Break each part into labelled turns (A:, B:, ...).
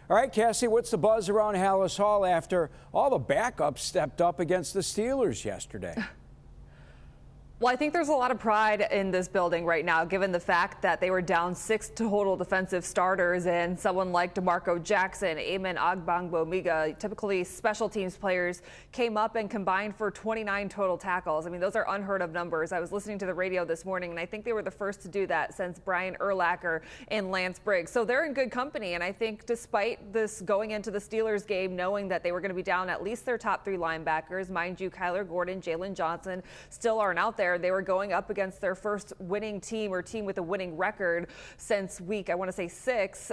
A: All right, Cassie, what's the buzz around Halas Hall after all the backups stepped up against the Steelers yesterday?
B: Well, I think there's a lot of pride in this building right now, given the fact that they were down 6 total defensive starters, and someone like DeMarco Jackson, Amen Agbangbomiga, typically special teams players, came up and combined for 29 total tackles. I mean, those are unheard of numbers. I was listening to the radio this morning, and I think they were the first to do that since Brian Urlacher and Lance Briggs. So they're in good company, and I think despite this going into the Steelers game, knowing that they were going to be down at least their top 3 linebackers, mind you, Kyler Gordon, Jaylon Johnson still aren't out there. They were going up against their first winning team or team with a winning record since week, I want to say 6.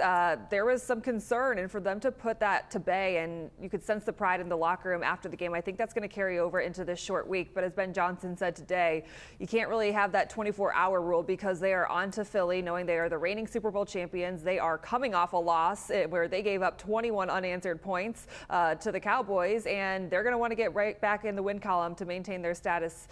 B: There was some concern, and for them to put that to bay, and you could sense the pride in the locker room after the game, I think that's going to carry over into this short week. But as Ben Johnson said today, you can't really have that 24-hour rule because they are on to Philly, knowing they are the reigning Super Bowl champions. They are coming off a loss where they gave up 21 unanswered points to the Cowboys, and they're going to want to get right back in the win column to maintain their status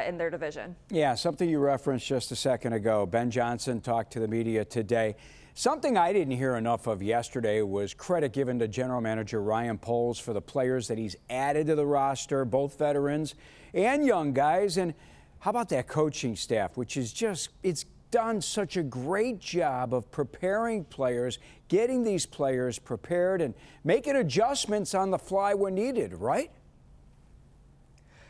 B: in their division.
A: Yeah, something you referenced just a second ago. Ben Johnson talked to the media today. Something I didn't hear enough of yesterday was credit given to General Manager Ryan Poles for the players that he's added to the roster, both veterans and young guys. And how about that coaching staff, which is just, it's done such a great job of preparing players, getting these players prepared and making adjustments on the fly when needed, right?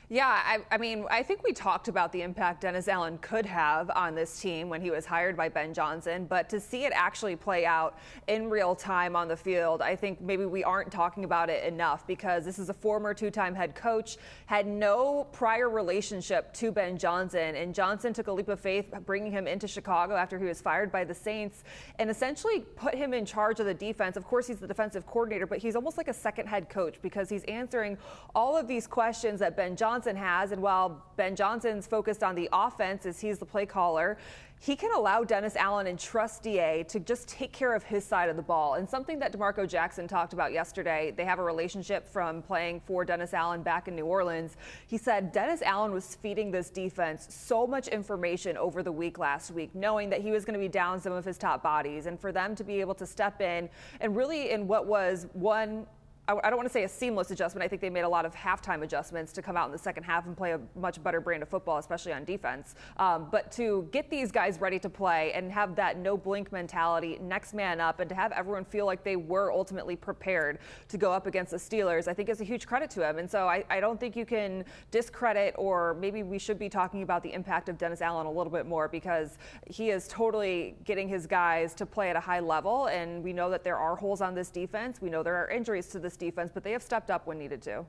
B: Yeah, I mean, I think we talked about the impact Dennis Allen could have on this team when he was hired by Ben Johnson, but to see it actually play out in real time on the field, I think maybe we aren't talking about it enough, because this is a former 2-time head coach, had no prior relationship to Ben Johnson, and Johnson took a leap of faith bringing him into Chicago after he was fired by the Saints and essentially put him in charge of the defense. Of course, he's the defensive coordinator, but he's almost like a second head coach because he's answering all of these questions that Ben Johnson has. And while Ben Johnson's focused on the offense as he's the play caller, he can allow Dennis Allen and trust DA to just take care of his side of the ball. And something that DeMarco Jackson talked about yesterday, they have a relationship from playing for Dennis Allen back in New Orleans. He said Dennis Allen was feeding this defense so much information over the week last week, knowing that he was going to be down some of his top bodies. And for them to be able to step in and really in what was one, I don't want to say a seamless adjustment. I think they made a lot of halftime adjustments to come out in the second half and play a much better brand of football, especially on defense. But to get these guys ready to play and have that no blink mentality, next man up, and to have everyone feel like they were ultimately prepared to go up against the Steelers, I think is a huge credit to him. And so I don't think you can discredit, or maybe we should be talking about the impact of Dennis Allen a little bit more, because he is totally getting his guys to play at a high level. And we know that there are holes on this defense. We know there are injuries to this defense, but they have stepped up when needed to.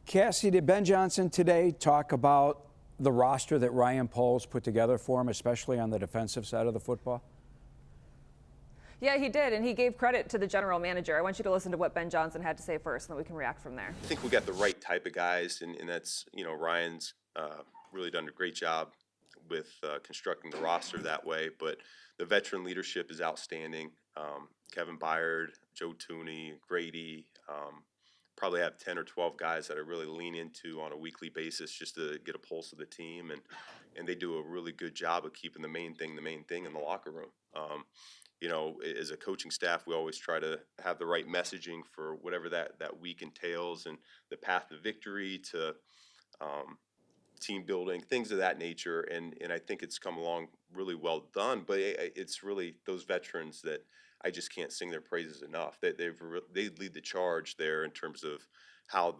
A: Cassie, did Ben Johnson today talk about the roster that Ryan Poles put together for him, especially on the defensive side of the football?
B: Yeah, he did, and he gave credit to the general manager. I want you to listen to what Ben Johnson had to say first, and then we can react from there.
C: I think we got the right type of guys, and that's, Ryan's really done a great job with constructing the roster that way, but the veteran leadership is outstanding. Kevin Byard, Joe Tooney, Grady, probably have 10 or 12 guys that I really lean into on a weekly basis just to get a pulse of the team, and they do a really good job of keeping the main thing in the locker room. As a coaching staff, we always try to have the right messaging for whatever that week entails, and the path to victory to team building, things of that nature, and I think it's come along really well done. But it's really those veterans that I just can't sing their praises enough. They lead the charge there in terms of how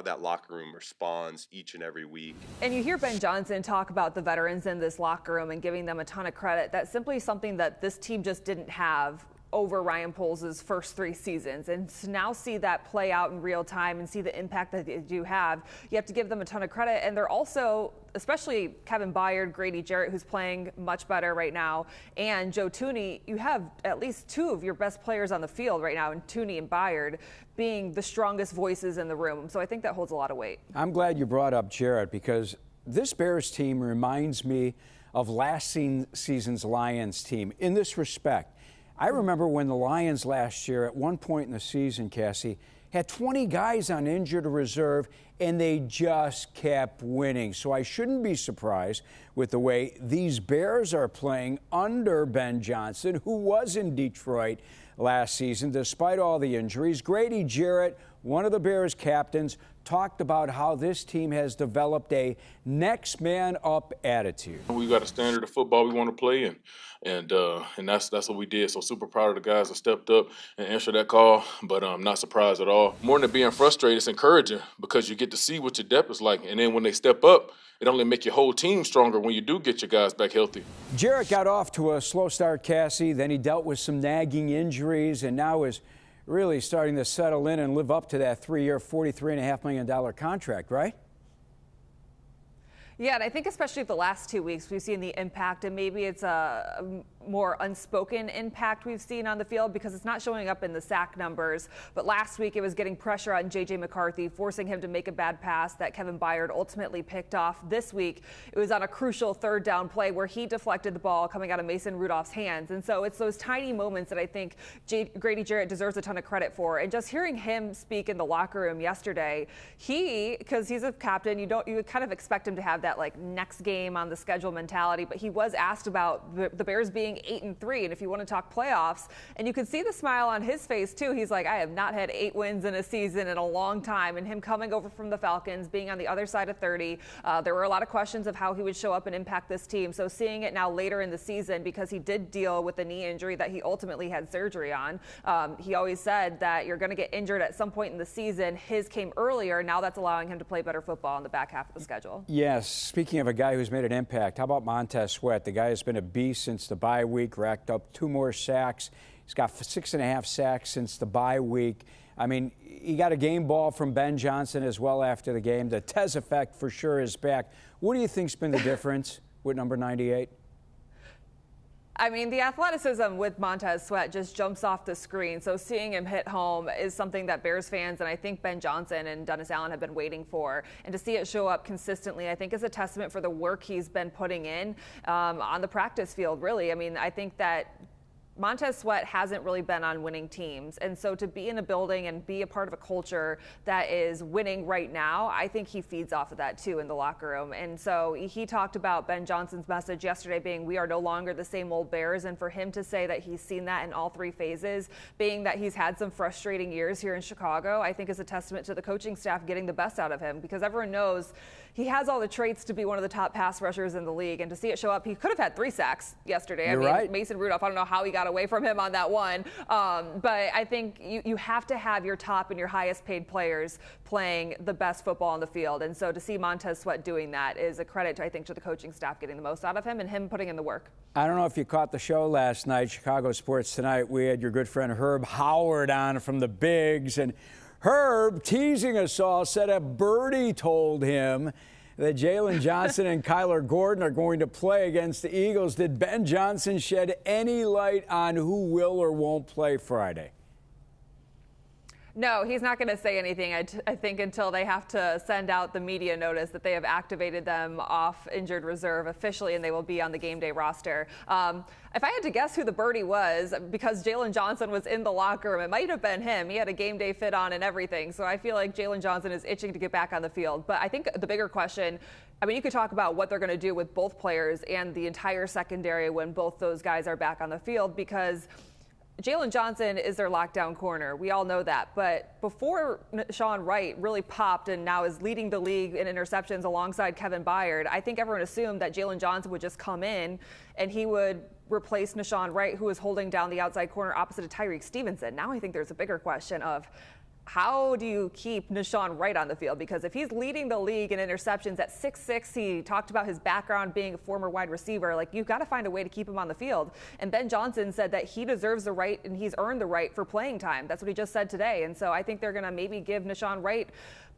C: that locker room responds each and every week.
B: And you hear Ben Johnson talk about the veterans in this locker room and giving them a ton of credit. That's simply something that this team just didn't have over Ryan Poles' first 3 seasons. And to now see that play out in real time and see the impact that they do have, you have to give them a ton of credit. And they're also, especially Kevin Byard, Grady Jarrett, who's playing much better right now, and Joe Tooney, you have at least 2 of your best players on the field right now, and Tooney and Byard being the strongest voices in the room. So I think that holds a lot of weight.
A: I'm glad you brought up Jarrett, because this Bears team reminds me of last season's Lions team in this respect. I remember when the Lions last year, at one point in the season, Cassie, had 20 guys on injured reserve, and they just kept winning. So I shouldn't be surprised with the way these Bears are playing under Ben Johnson, who was in Detroit last season. Despite all the injuries, Grady Jarrett, one of the Bears captains, talked about how this team has developed a next man up attitude.
D: We got a standard of football we want to play, and that's what we did. So super proud of the guys that stepped up and answered that call, but I'm not surprised at all. More than being frustrated, it's encouraging because you get to see what your depth is like, and then when they step up, it only make your whole team stronger when you do get your guys back healthy.
A: Jarrett got off to a slow start, Cassie. Then he dealt with some nagging injuries, and now is really starting to settle in and live up to that 3-year, $43.5 million contract, right?
B: Yeah, and I think especially the last 2 weeks, we've seen the impact, and maybe it's a more unspoken impact we've seen on the field because it's not showing up in the sack numbers. But last week it was getting pressure on J.J. McCarthy, forcing him to make a bad pass that Kevin Byard ultimately picked off. This week it was on a crucial third down play where he deflected the ball coming out of Mason Rudolph's hands. And so it's those tiny moments that I think Grady Jarrett deserves a ton of credit for. And just hearing him speak in the locker room yesterday, because he's a captain, you kind of expect him to have that like next game on the schedule mentality, but he was asked about the Bears being 8-3 and if you want to talk playoffs, and you could see the smile on his face too. He's like, I have not had 8 wins in a season in a long time, and him coming over from the Falcons, being on the other side of 30, there were a lot of questions of how he would show up and impact this team. So seeing it now later in the season, because he did deal with the knee injury that he ultimately had surgery on, he always said that you're going to get injured at some point in the season. His came earlier. Now that's allowing him to play better football in the back half of the schedule.
A: Yes. Speaking of a guy who's made an impact, how about Montez Sweat? The guy has been a beast since the bye week, racked up 2 more sacks. He's got 6.5 sacks since the bye week. I mean, he got a game ball from Ben Johnson as well after the game. The Tez effect for sure is back. What do you think's been the difference with number 98?
B: I mean, the athleticism with Montez Sweat just jumps off the screen. So seeing him hit home is something that Bears fans and I think Ben Johnson and Dennis Allen have been waiting for. And to see it show up consistently, I think is a testament for the work he's been putting in on the practice field, really. I mean, I think that Montez Sweat hasn't really been on winning teams. And so to be in a building and be a part of a culture that is winning right now, I think he feeds off of that too in the locker room. And so he talked about Ben Johnson's message yesterday being, we are no longer the same old Bears. And for him to say that he's seen that in all 3 phases, being that he's had some frustrating years here in Chicago, I think is a testament to the coaching staff getting the best out of him, because everyone knows he has all the traits to be one of the top pass rushers in the league. And to see it show up, he could have had 3 sacks yesterday.
A: You're right.
B: Mason Rudolph, I don't know how he got away from him on that one. But I think you have to have your top and your highest paid players playing the best football on the field. And so to see Montez Sweat doing that is a credit, I think, to the coaching staff getting the most out of him and him putting in the work.
A: I don't know if you caught the show last night, Chicago Sports Tonight. We had your good friend Herb Howard on from the Bigs, and Herb, teasing us all, said a birdie told him that Jaylon Johnson and Kyler Gordon are going to play against the Eagles. Did Ben Johnson shed any light on who will or won't play Friday?
B: No, he's not going to say anything, I think, until they have to send out the media notice that they have activated them off injured reserve officially and they will be on the game day roster. If I had to guess who the birdie was, because Jaylon Johnson was in the locker room, it might have been him. He had a game day fit on and everything. So I feel like Jaylon Johnson is itching to get back on the field. But I think the bigger question, I mean, you could talk about what they're going to do with both players and the entire secondary when both those guys are back on the field, because Jaylon Johnson is their lockdown corner. We all know that. But before Sean Wright really popped and now is leading the league in interceptions alongside Kevin Byard, I think everyone assumed that Jaylon Johnson would just come in and he would replace Nashawn Wright, who is holding down the outside corner opposite of Tyreek Stevenson. Now I think there's a bigger question of how do you keep Nashawn Wright on the field? Because if he's leading the league in interceptions at 6'6", he talked about his background being a former wide receiver. Like, you've got to find a way to keep him on the field. And Ben Johnson said that he deserves the right and he's earned the right for playing time. That's what he just said today. And so I think they're going to maybe give Nashawn Wright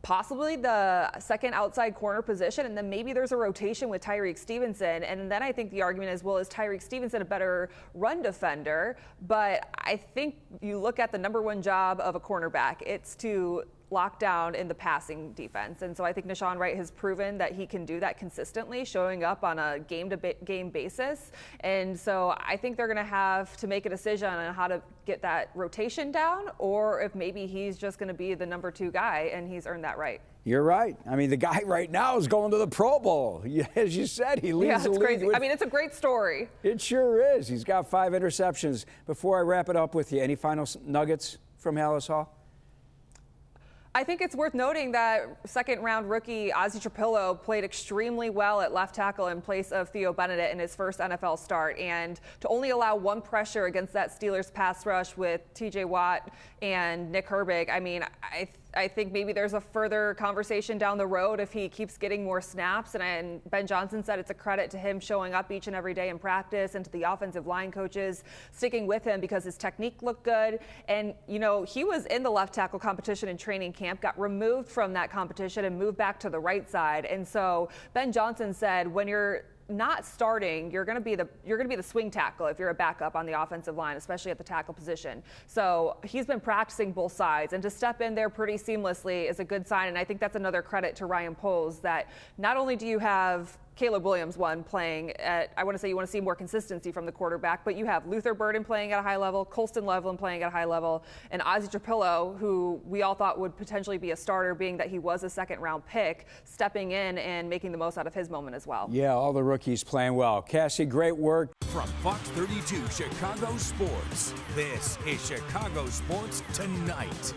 B: possibly the second outside corner position, and then maybe there's a rotation with Tyreek Stevenson. And then I think the argument is, well, is Tyreek Stevenson a better run defender? But I think you look at the number 1 job of a cornerback, it's to lockdown in the passing defense. And so I think Nahshon Wright has proven that he can do that consistently, showing up on a game-to-game basis. And so I think they're going to have to make a decision on how to get that rotation down, or if maybe he's just going to be the number 2 guy, and he's earned that right.
A: You're right. I mean, the guy right now is going to the Pro Bowl. As you said, he leads the
B: it's
A: league.
B: crazy. I mean, it's a great story.
A: It sure is. He's got 5 interceptions. Before I wrap it up with you, any final nuggets from Halas Hall?
B: I think it's worth noting that second-round rookie Ozzie Trapillo played extremely well at left tackle in place of Theo Benedict in his first NFL start. And to only allow 1 pressure against that Steelers pass rush with T.J. Watt and Nick Herbig, I mean, I think maybe there's a further conversation down the road if he keeps getting more snaps. And Ben Johnson said it's a credit to him showing up each and every day in practice, and to the offensive line coaches sticking with him because his technique looked good. And, you know, he was in the left tackle competition in training camp, got removed from that competition and moved back to the right side. And so Ben Johnson said, when you're not starting, you're going to be the swing tackle if you're a backup on the offensive line, especially at the tackle position. So he's been practicing both sides, and to step in there pretty seamlessly is a good sign. And I think that's another credit to Ryan Poles, that not only do you have Caleb Williams playing at, I want to say you want to see more consistency from the quarterback, but you have Luther Burden playing at a high level, Colston Loveland playing at a high level, and Ozzie Trapillo, who we all thought would potentially be a starter, being that he was a second-round pick, stepping in and making the most out of his moment as well.
A: Yeah, all the rookies playing well. Cassie, great work.
E: From Fox 32 Chicago Sports, this is Chicago Sports Tonight.